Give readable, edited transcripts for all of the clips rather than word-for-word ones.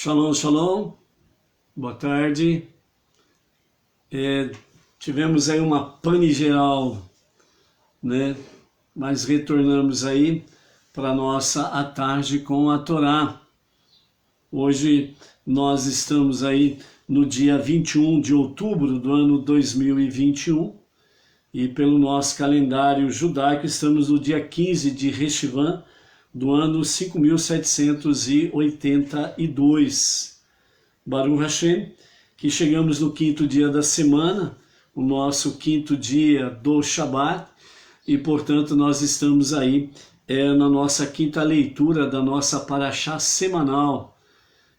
Shalom, shalom, boa tarde. Tivemos aí uma pane geral, né? Mas retornamos aí para nossa à tarde com a Torá. Hoje nós estamos aí no dia 21 de outubro do ano 2021 e pelo nosso calendário judaico estamos no dia 15 de Reshivan do ano 5782. Baruch Hashem, que chegamos no quinto dia da semana, o nosso quinto dia do Shabat, e portanto nós estamos aí na nossa quinta leitura da nossa Parashá semanal.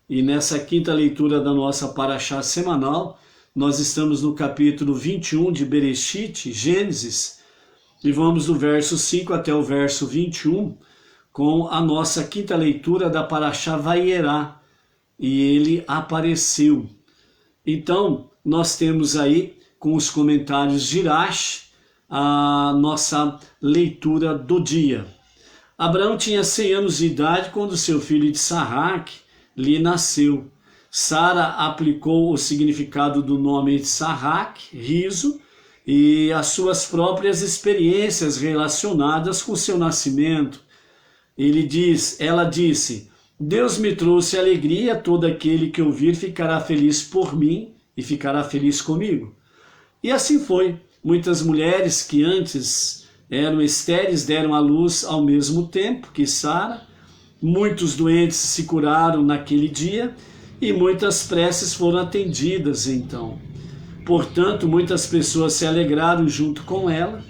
E nessa quinta leitura da nossa Parashá semanal, nós estamos no capítulo 21 de Bereshit, Gênesis, e vamos do verso 5 até o verso 21, com a nossa quinta leitura da Parashá Vayera, e ele apareceu. Então, nós temos aí, com os comentários de Rashi, a nossa leitura do dia. Abraão tinha 100 anos de idade quando seu filho Issahac lhe nasceu. Sara aplicou o significado do nome Issahac, riso, e as suas próprias experiências relacionadas com seu nascimento. Ela disse: Deus me trouxe alegria, todo aquele que ouvir ficará feliz por mim e ficará feliz comigo. E assim foi. Muitas mulheres que antes eram estéreis deram à luz ao mesmo tempo que Sara. Muitos doentes se curaram naquele dia e muitas preces foram atendidas então. Portanto, muitas pessoas se alegraram junto com ela.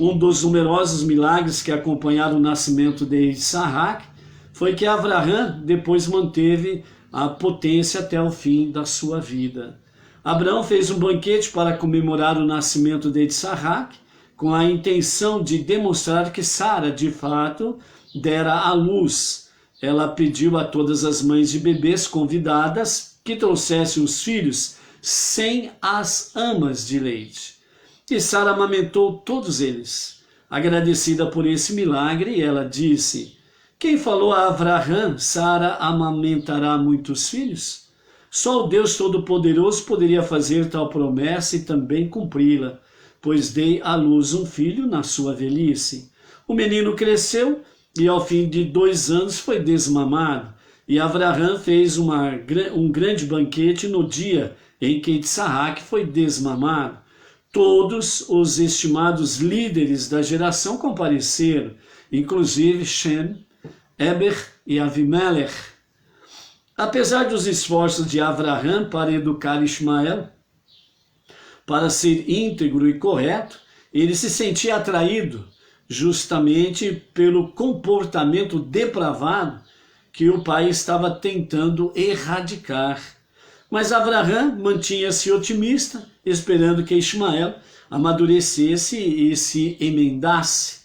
Um dos numerosos milagres que acompanharam o nascimento de Issahac foi que Abraham depois manteve a potência até o fim da sua vida. Abraão fez um banquete para comemorar o nascimento de Issahac, com a intenção de demonstrar que Sara, de fato, dera à luz. Ela pediu a todas as mães de bebês convidadas que trouxessem os filhos sem as amas de leite. E Sara amamentou todos eles. Agradecida por esse milagre, ela disse: Quem falou a Abraham, Sara amamentará muitos filhos? Só o Deus Todo-Poderoso poderia fazer tal promessa e também cumpri-la, pois dei à luz um filho na sua velhice. O menino cresceu e ao fim de 2 anos foi desmamado. E Abraham fez um grande banquete no dia em que Issahac foi desmamado. Todos os estimados líderes da geração compareceram, inclusive Shem, Eber e Avimelech. Apesar dos esforços de Abraham para educar Ismael, para ser íntegro e correto, ele se sentia atraído justamente pelo comportamento depravado que o pai estava tentando erradicar. Mas Abraham mantinha-se otimista, esperando que Ismael amadurecesse e se emendasse.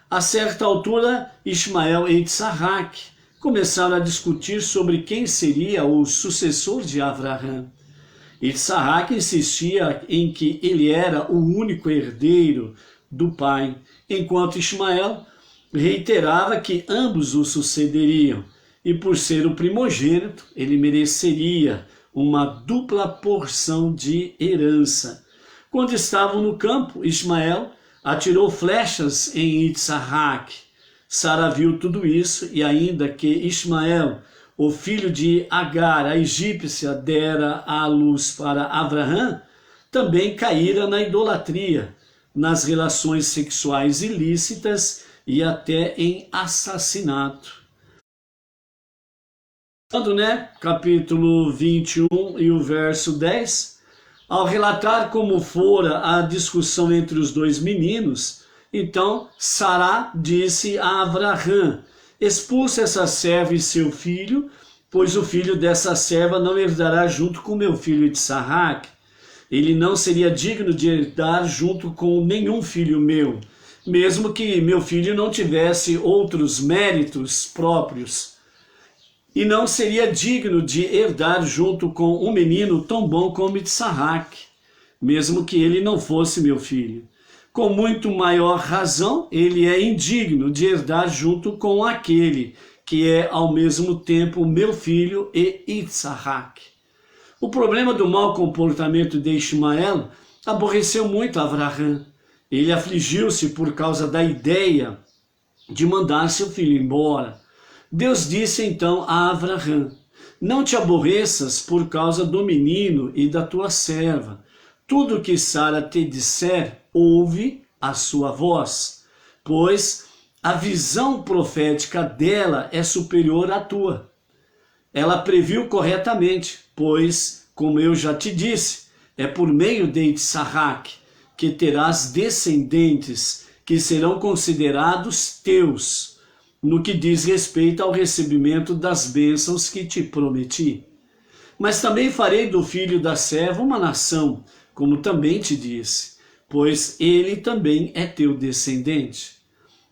A certa altura, Ismael e Issahac começaram a discutir sobre quem seria o sucessor de Abraham. Issahac insistia em que ele era o único herdeiro do pai, enquanto Ismael reiterava que ambos o sucederiam, e por ser o primogênito, ele mereceria uma dupla porção de herança. Quando estavam no campo, Ismael atirou flechas em Issahac. Sara viu tudo isso e ainda que Ismael, o filho de Agar, a egípcia, dera à luz para Abraham, também caíra na idolatria, nas relações sexuais ilícitas e até em assassinato. Capítulo 21 e o verso 10, ao relatar como fora a discussão entre os dois meninos, então Sara disse a Abraham: expulse essa serva e seu filho, pois o filho dessa serva não herdará junto com meu filho Issahac. Ele não seria digno de herdar junto com nenhum filho meu, mesmo que meu filho não tivesse outros méritos próprios. E não seria digno de herdar junto com um menino tão bom como Issahac, mesmo que ele não fosse meu filho. Com muito maior razão, ele é indigno de herdar junto com aquele que é ao mesmo tempo meu filho e Isaac. O problema do mau comportamento de Ismael aborreceu muito Avraham. Ele afligiu-se por causa da ideia de mandar seu filho embora. Deus disse então a Avraham: não te aborreças por causa do menino e da tua serva. Tudo que Sara te disser, ouve a sua voz, pois a visão profética dela é superior à tua. Ela previu corretamente, pois, como eu já te disse, é por meio de Isaac que terás descendentes que serão considerados teus, no que diz respeito ao recebimento das bênçãos que te prometi. Mas também farei do filho da serva uma nação, como também te disse, pois ele também é teu descendente.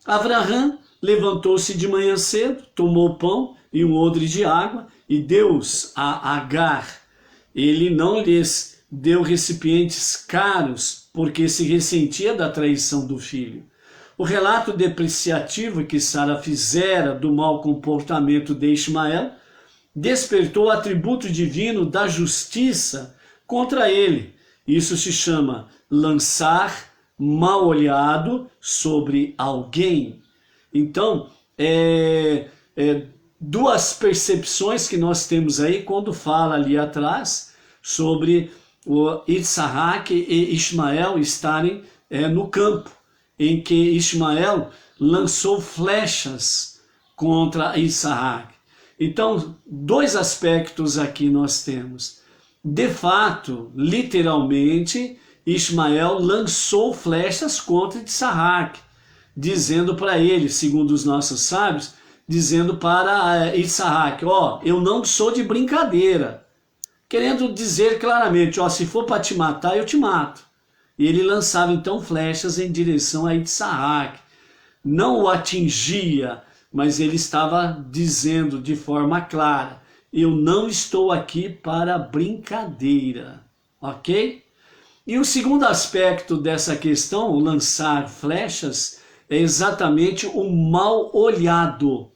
Avraham levantou-se de manhã cedo, tomou pão e um odre de água e deu-os a Agar. Ele não lhes deu recipientes caros, porque se ressentia da traição do filho. O relato depreciativo que Sara fizera do mau comportamento de Ismael despertou o atributo divino da justiça contra ele. Isso se chama lançar mal olhado sobre alguém. Então, duas percepções que nós temos aí quando fala ali atrás sobre o Isaac e Ismael estarem no campo, em que Ismael lançou flechas contra Isaac. Então, dois aspectos aqui nós temos. De fato, literalmente, Ismael lançou flechas contra Isaac, dizendo para ele, segundo os nossos sábios, dizendo para Isaac: ó, eu não sou de brincadeira. Querendo dizer claramente, ó, se for para te matar, eu te mato. E ele lançava então flechas em direção a Isaac. Não o atingia, mas ele estava dizendo de forma clara: eu não estou aqui para brincadeira, ok? E o segundo aspecto dessa questão, o lançar flechas, é exatamente o mal olhado.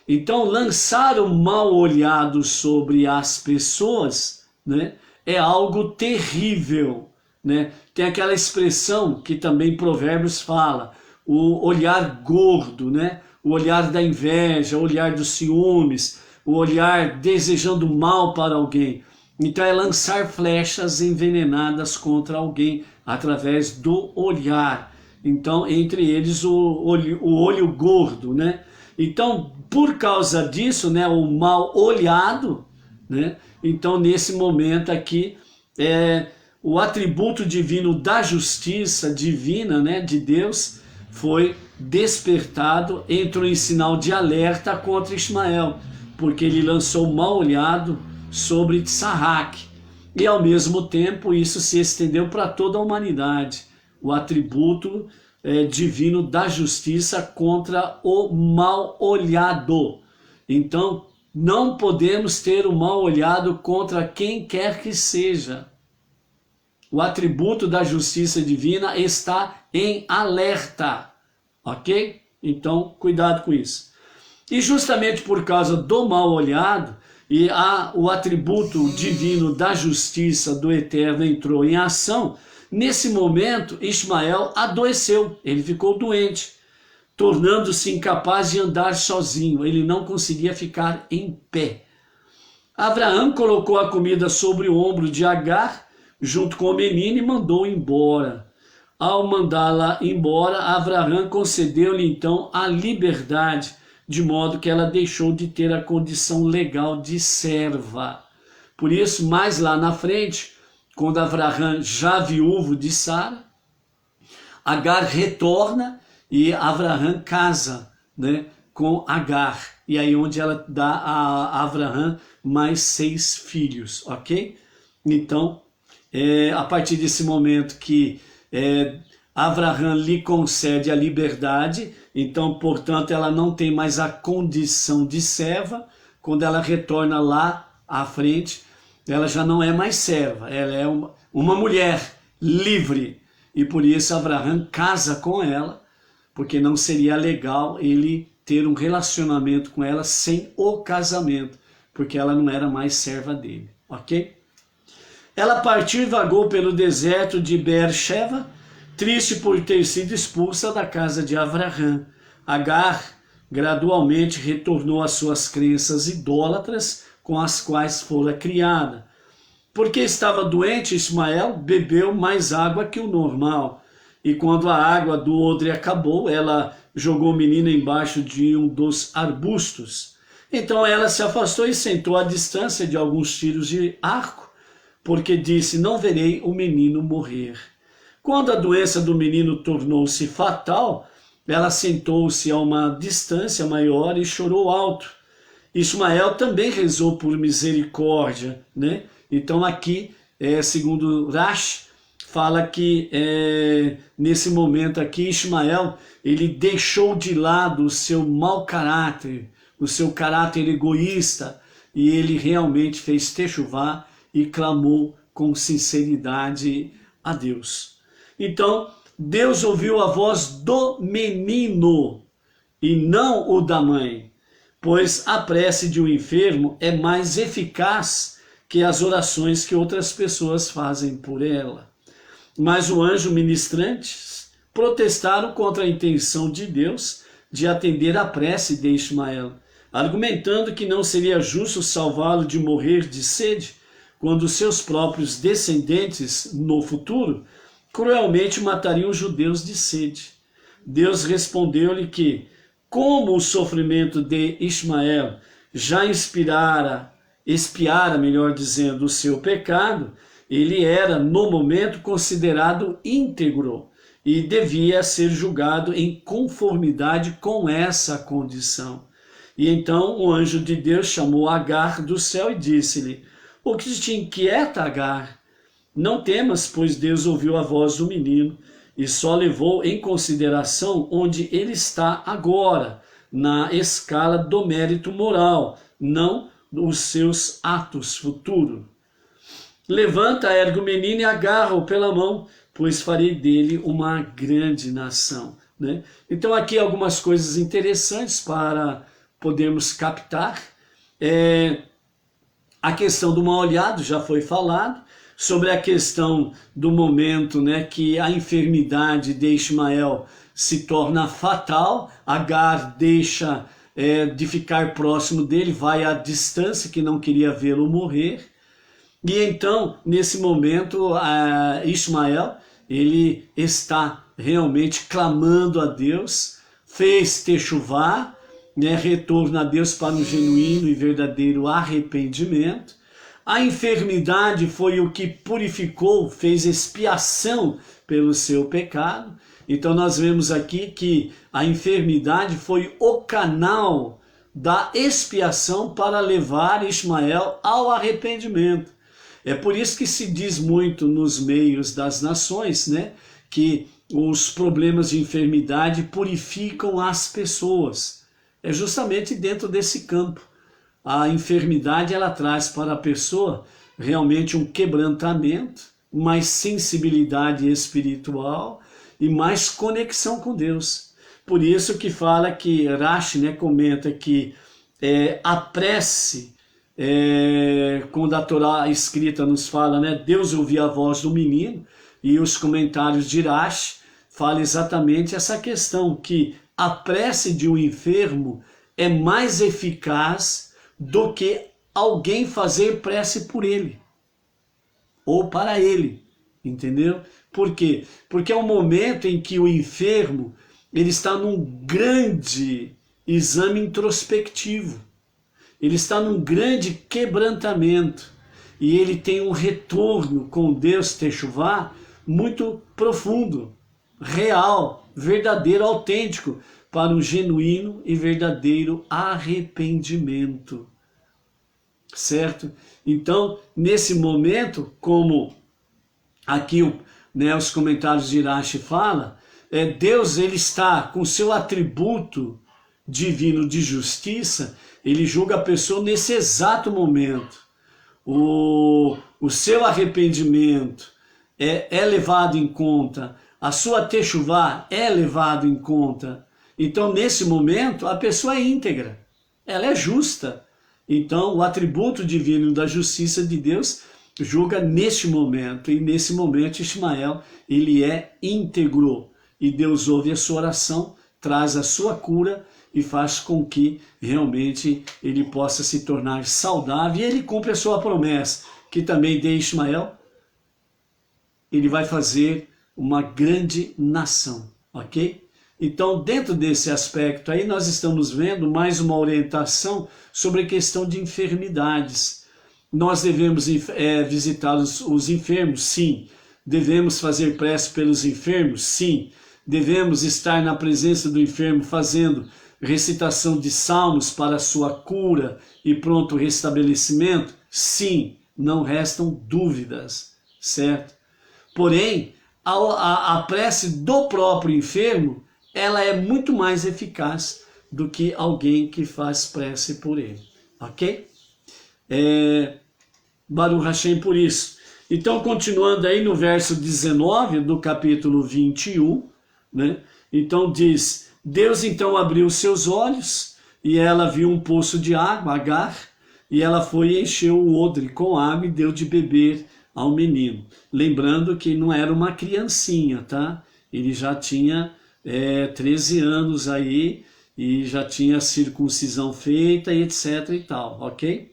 Então, lançar o mal olhado sobre as pessoas, né, é algo terrível, né? Tem aquela expressão que também Provérbios fala, o olhar gordo, né? O olhar da inveja, o olhar dos ciúmes, o olhar desejando mal para alguém. Então é lançar flechas envenenadas contra alguém através do olhar. Então, entre eles o olho gordo, né? Então, por causa disso, né, o mal olhado, né? Então, nesse momento aqui, o atributo divino da justiça divina, né, de Deus, foi despertado, entrou em sinal de alerta contra Ismael, porque ele lançou o mal olhado sobre Isaac. E ao mesmo tempo isso se estendeu para toda a humanidade, o atributo divino da justiça contra o mal olhado. Então, não podemos ter o mal olhado contra quem quer que seja. O atributo da justiça divina está em alerta, ok? Então, cuidado com isso. E justamente por causa do mal olhado, e o atributo divino da justiça do Eterno entrou em ação, nesse momento Ismael adoeceu, ele ficou doente, tornando-se incapaz de andar sozinho, ele não conseguia ficar em pé. Abraão colocou a comida sobre o ombro de Agar, junto com o menino, e mandou embora. Ao mandá-la embora, Abraão concedeu-lhe então a liberdade, de modo que ela deixou de ter a condição legal de serva. Por isso, mais lá na frente, quando Abraão já viúvo de Sara, Agar retorna e Abraão casa, né, com Agar. E aí onde ela dá a Abraão mais 6 filhos, ok? Então, a partir desse momento que Abraão lhe concede a liberdade, então, portanto, ela não tem mais a condição de serva. Quando ela retorna lá à frente, ela já não é mais serva, ela é uma mulher livre. E por isso Abraão casa com ela, porque não seria legal ele ter um relacionamento com ela sem o casamento, porque ela não era mais serva dele, ok? Ela partiu e vagou pelo deserto de Beer-sheva, triste por ter sido expulsa da casa de Avraham. Agar gradualmente retornou às suas crenças idólatras com as quais fora criada. Porque estava doente, Ismael bebeu mais água que o normal. E quando a água do odre acabou, ela jogou o menino embaixo de um dos arbustos. Então ela se afastou e sentou à distância de alguns tiros de arco, porque disse: não verei o menino morrer. Quando a doença do menino tornou-se fatal, ela sentou-se a uma distância maior e chorou alto. Ismael também rezou por misericórdia, né? Então aqui, segundo Rashi, fala que nesse momento aqui, Ismael, ele deixou de lado o seu mau caráter, o seu caráter egoísta, e ele realmente fez techuvá e clamou com sinceridade a Deus. Então, Deus ouviu a voz do menino e não o da mãe, pois a prece de um enfermo é mais eficaz que as orações que outras pessoas fazem por ela. Mas o anjo ministrante protestaram contra a intenção de Deus de atender à prece de Ismael, argumentando que não seria justo salvá-lo de morrer de sede, quando seus próprios descendentes, no futuro, cruelmente matariam os judeus de sede. Deus respondeu-lhe que, como o sofrimento de Ismael já expiara, melhor dizendo, o seu pecado, ele era, no momento, considerado íntegro e devia ser julgado em conformidade com essa condição. E então o anjo de Deus chamou Agar do céu e disse-lhe: o que te inquieta, Agar? Não temas, pois Deus ouviu a voz do menino e só levou em consideração onde ele está agora, na escala do mérito moral, não os seus atos futuros. Levanta, ergue o menino e agarra-o pela mão, pois farei dele uma grande nação. Né? Então aqui algumas coisas interessantes para podermos captar. A questão do mal-olhado já foi falado, sobre a questão do momento, né, que a enfermidade de Ismael se torna fatal, Agar deixa de ficar próximo dele, vai à distância, que não queria vê-lo morrer. E então, nesse momento, Ismael, ele está realmente clamando a Deus, fez techuvá, né, retorno a Deus para um genuíno e verdadeiro arrependimento. A enfermidade foi o que purificou, fez expiação pelo seu pecado. Então nós vemos aqui que a enfermidade foi o canal da expiação para levar Ismael ao arrependimento. É por isso que se diz muito nos meios das nações, né, que os problemas de enfermidade purificam as pessoas. É justamente dentro desse campo. A enfermidade, ela traz para a pessoa realmente um quebrantamento, mais sensibilidade espiritual e mais conexão com Deus. Por isso que fala que Rashi, né, comenta que a prece, quando a Torá escrita nos fala, né, Deus ouvia a voz do menino, e os comentários de Rashi falam exatamente essa questão, que a prece de um enfermo é mais eficaz do que alguém fazer prece por ele, ou para ele, entendeu? Por quê? Porque é um momento em que o enfermo, ele está num grande exame introspectivo, ele está num grande quebrantamento, e ele tem um retorno com Deus, techuvá, muito profundo, real, verdadeiro, autêntico, para um genuíno e verdadeiro arrependimento. Certo? Então, nesse momento, como aqui os comentários de Rashi falam, Deus, ele está com seu atributo divino de justiça, ele julga a pessoa nesse exato momento. O seu arrependimento é levado em conta, a sua techuvá é levado em conta. Então, nesse momento, a pessoa é íntegra, ela é justa. Então, o atributo divino da justiça de Deus julga neste momento, e nesse momento Ismael, ele é íntegro, e Deus ouve a sua oração, traz a sua cura e faz com que realmente ele possa se tornar saudável, e ele cumpre a sua promessa, que também de Ismael, ele vai fazer uma grande nação, ok? Então, dentro desse aspecto aí, nós estamos vendo mais uma orientação sobre a questão de enfermidades. Nós devemos visitar os enfermos? Sim. Devemos fazer prece pelos enfermos? Sim. Devemos estar na presença do enfermo fazendo recitação de salmos para a sua cura e pronto restabelecimento? Sim. Não restam dúvidas, certo? Porém, a prece do próprio enfermo, ela é muito mais eficaz do que alguém que faz prece por ele, ok? Baruch Hashem por isso. Então, continuando aí no verso 19 do capítulo 21, né? Então diz, Deus então abriu seus olhos e ela viu um poço de água, Agar, e ela foi e encheu o odre com água e deu de beber ao menino. Lembrando que não era uma criancinha, tá? Ele já tinha 13 anos aí e já tinha a circuncisão feita e etc e tal, ok?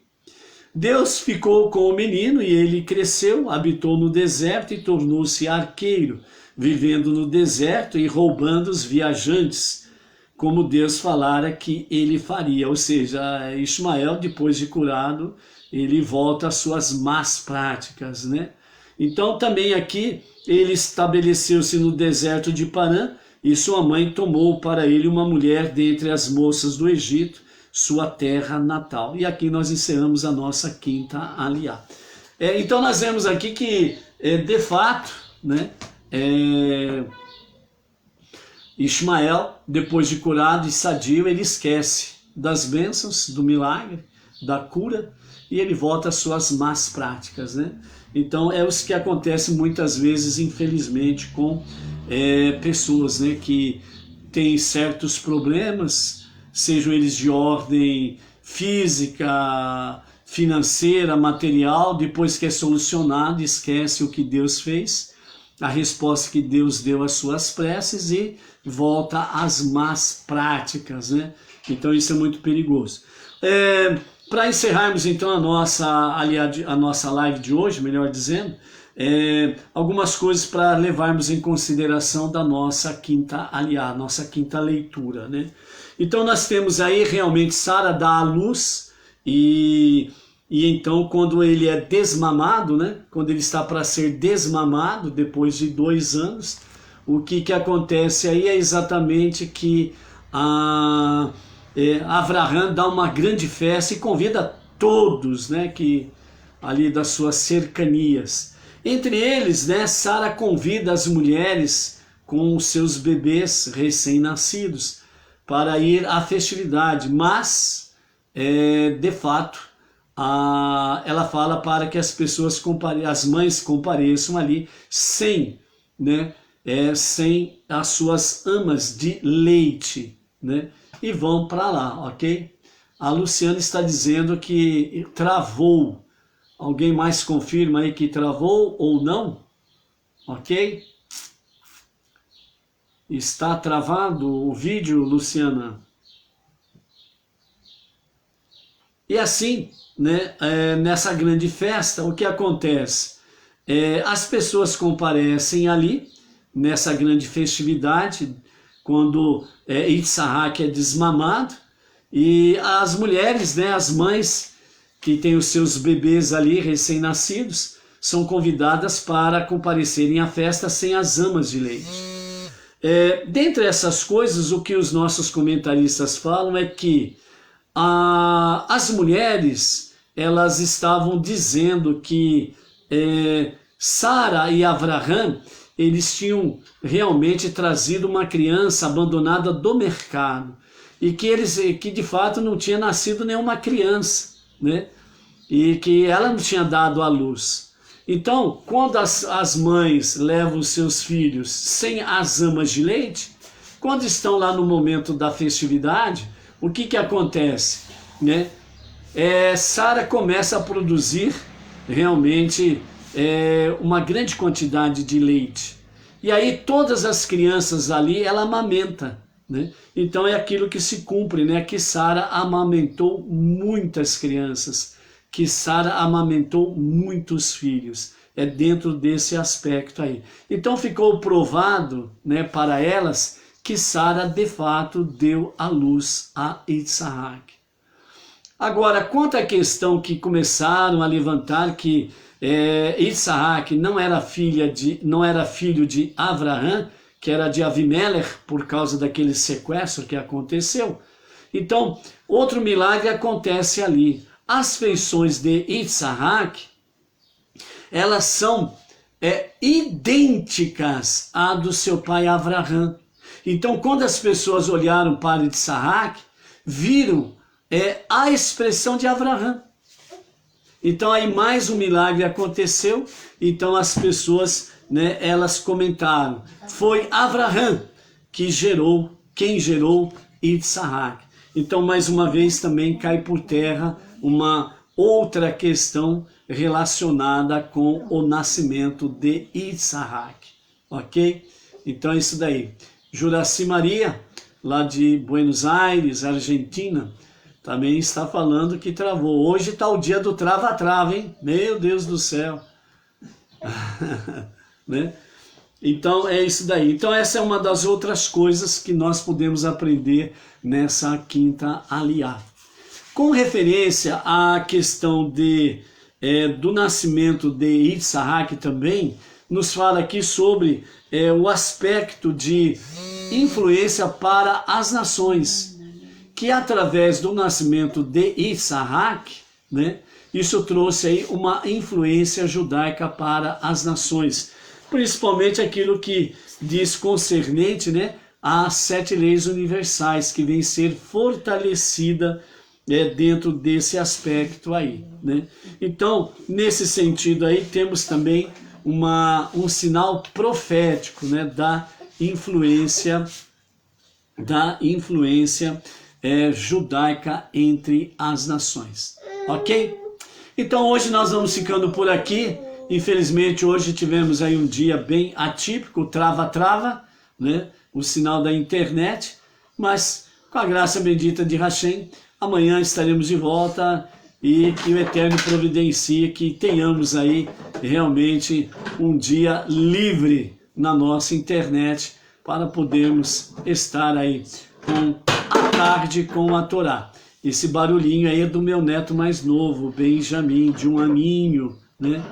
Deus ficou com o menino e ele cresceu, habitou no deserto e tornou-se arqueiro, vivendo no deserto e roubando os viajantes, como Deus falara que ele faria. Ou seja, Ismael, depois de curado, ele volta às suas más práticas, né? Então também aqui ele estabeleceu-se no deserto de Parã e sua mãe tomou para ele uma mulher dentre as moças do Egito, sua terra natal. E aqui nós encerramos a nossa quinta aliá. Então nós vemos aqui que, de fato, né, Ismael, depois de curado e sadio, ele esquece das bênçãos, do milagre, da cura, e ele volta às suas más práticas, né? Então é isso que acontece muitas vezes, infelizmente, com pessoas, né, que têm certos problemas, sejam eles de ordem física, financeira, material, depois que é solucionado, esquece o que Deus fez, a resposta que Deus deu às suas preces e volta às más práticas, né? Então isso é muito perigoso. Para encerrarmos então a nossa live de hoje, melhor dizendo, algumas coisas para levarmos em consideração da nossa quinta aliá, nossa quinta leitura, né? Então nós temos aí realmente Sara dá à luz e então quando ele é desmamado, né? Quando ele está para ser desmamado depois de 2 anos, o que acontece aí é exatamente que Avraham dá uma grande festa e convida todos, né, que ali das suas cercanias. Entre eles, né, Sara convida as mulheres com os seus bebês recém-nascidos para ir à festividade, mas, de fato, ela fala para que as pessoas, as mães compareçam ali sem, né, sem as suas amas de leite, né, e vão para lá, ok? A Luciana está dizendo que travou. Alguém mais confirma aí que travou ou não? Ok? Está travado o vídeo, Luciana? E assim, né, nessa grande festa, o que acontece? As pessoas comparecem ali, nessa grande festividade, quando Yitzhak é desmamado, e as mulheres, né, as mães que têm os seus bebês ali recém-nascidos, são convidadas para comparecerem à festa sem as amas de leite. Dentre essas coisas, o que os nossos comentaristas falam é que as mulheres, elas estavam dizendo que Sara e Avraham, eles tinham realmente trazido uma criança abandonada do mercado e que de fato não tinha nascido nenhuma criança, né? E que ela não tinha dado à luz. Então, quando as mães levam os seus filhos sem as amas de leite, quando estão lá no momento da festividade, o que acontece? Né? Sara começa a produzir realmente uma grande quantidade de leite. E aí todas as crianças ali, ela amamenta. Né? Então é aquilo que se cumpre, né? Que Sara amamentou muitas crianças, que Sara amamentou muitos filhos. É dentro desse aspecto aí. Então ficou provado, né, para elas que Sara de fato deu à luz a Isaac. Agora, quanto à questão que começaram a levantar que Isaac não era filho de Abraão, que era de Avimelech, por causa daquele sequestro que aconteceu. Então, outro milagre acontece ali. As feições de Isaac, elas são idênticas à do seu pai Abraão. Então, quando as pessoas olharam para Isaac, viram a expressão de Abraão. Então, aí mais um milagre aconteceu. Então, as pessoas, né, elas comentaram, foi Abraão quem gerou Isaac. Então, mais uma vez, também cai por terra uma outra questão relacionada com o nascimento de Isaac, ok? Então é isso daí. Juraci Maria, lá de Buenos Aires, Argentina, também está falando que travou. Hoje está o dia do trava-trava, hein? Meu Deus do céu. Né? Então é isso daí. Então essa é uma das outras coisas que nós podemos aprender nessa quinta aliá. Com referência à questão do nascimento de Isaac também, nos fala aqui sobre o aspecto de influência para as nações, que através do nascimento de Isaac, né, isso trouxe aí uma influência judaica para as nações, principalmente aquilo que diz concernente, né, às 7 leis universais, que vem ser fortalecida dentro desse aspecto aí, né? Então, nesse sentido aí, temos também um sinal profético, né, da influência judaica entre as nações, ok? Então, hoje nós vamos ficando por aqui. Infelizmente, hoje tivemos aí um dia bem atípico, trava-trava, né, o sinal da internet, mas com a graça bendita de Hashem, amanhã estaremos de volta e que o Eterno providencie que tenhamos aí realmente um dia livre na nossa internet para podermos estar aí à tarde com a Torá. Esse barulhinho aí é do meu neto mais novo, Benjamin, de 1 aninho, né?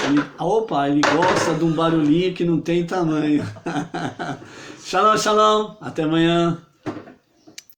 Ele gosta de um barulhinho que não tem tamanho. Shalom, shalom, até amanhã.